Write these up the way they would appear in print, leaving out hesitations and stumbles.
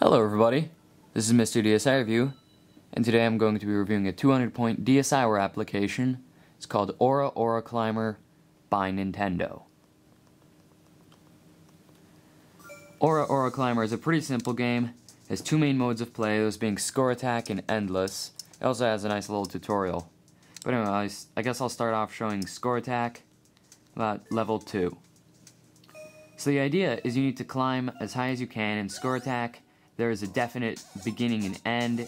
Hello everybody, this is Mr. DSi Review, and today I'm going to be reviewing a 200-point DSiWare application. It's called Aura Climber by Nintendo. Aura Climber is a pretty simple game. It has two main modes of play, those being Score Attack and Endless. It also has a nice little tutorial. But anyway, I guess I'll start off showing Score Attack about level 2. So the idea is you need to climb as high as you can. In Score Attack, there is a definite beginning and end,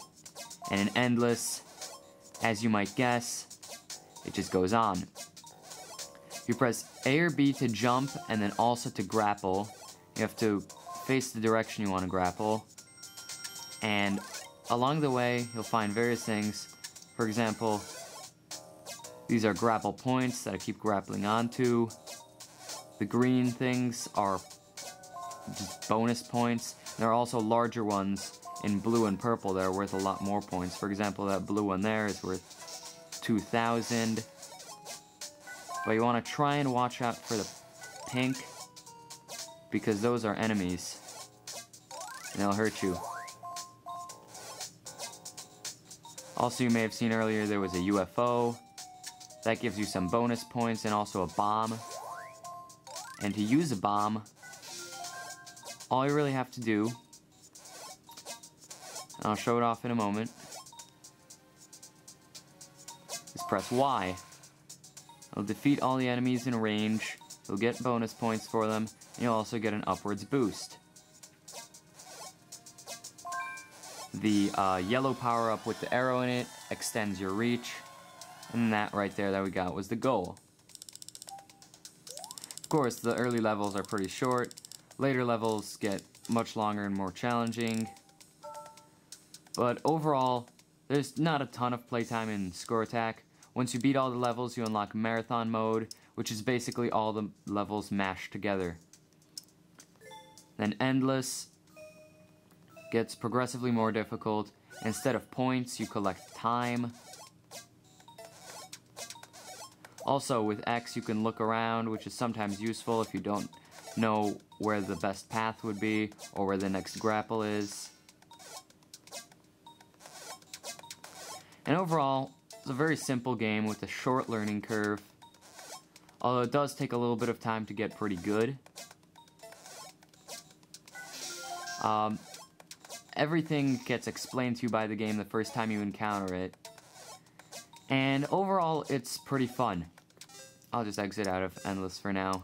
and an Endless, as you might guess, it just goes on. You press A or B to jump, and then also to grapple. You have to face the direction you want to grapple, and along the way, you'll find various things. For example, these are grapple points that I keep grappling onto. The green things are just bonus points. There are also larger ones in blue and purple that are worth a lot more points. For example, that blue one there is worth 2,000. But you want to try and watch out for the pink, because those are enemies, and they'll hurt you. Also, you may have seen earlier there was a UFO. That gives you some bonus points and also a bomb. And to use a bomb, all you really have to do, and I'll show it off in a moment, is press Y. It'll defeat all the enemies in range, you'll get bonus points for them, and you'll also get an upwards boost. The yellow power-up with the arrow in it extends your reach, and that right there that we got was the goal. Of course, the early levels are pretty short. Later levels get much longer and more challenging. But overall, there's not a ton of playtime in Score Attack. Once you beat all the levels, you unlock Marathon Mode, which is basically all the levels mashed together. Then Endless gets progressively more difficult. Instead of points, you collect time. Also, with X, you can look around, which is sometimes useful if you don't know where the best path would be, or where the next grapple is. And overall, it's a very simple game with a short learning curve, although it does take a little bit of time to get pretty good. Everything gets explained to you by the game the first time you encounter it, and overall, it's pretty fun. I'll just exit out of Endless for now.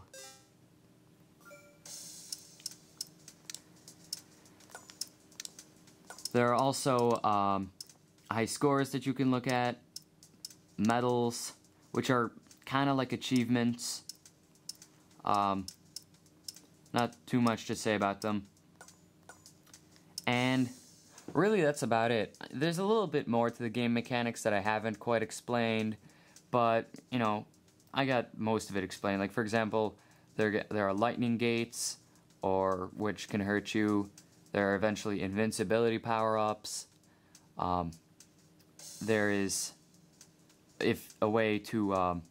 There are also high scores that you can look at, medals, which are kind of like achievements. Not too much to say about them. And really that's about it. There's a little bit more to the game mechanics that I haven't quite explained, but, you know, I got most of it explained. Like, for example, there are lightning gates, or which can hurt you. There are eventually invincibility power-ups. There is a way to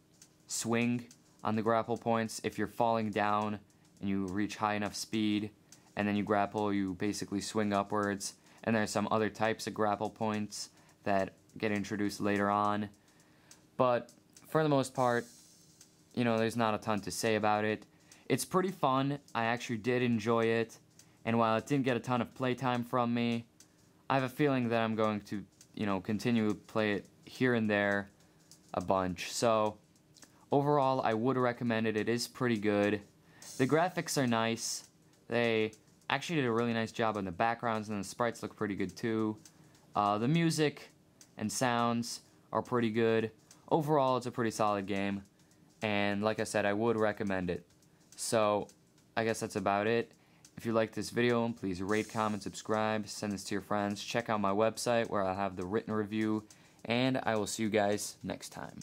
swing on the grapple points. If you're falling down and you reach high enough speed, and then you grapple, you basically swing upwards. And there are some other types of grapple points that get introduced later on. But for the most part, you know, there's not a ton to say about it. It's pretty fun. I actually did enjoy it. And while it didn't get a ton of playtime from me, I have a feeling that I'm going to, you know, continue to play it here and there a bunch. So, overall, I would recommend it. It is pretty good. The graphics are nice. They actually did a really nice job on the backgrounds, and the sprites look pretty good too. The music and sounds are pretty good. Overall, it's a pretty solid game. And like I said, I would recommend it. So, I guess that's about it. If you liked this video, please rate, comment, subscribe, send this to your friends. Check out my website where I'll have the written review. And I will see you guys next time.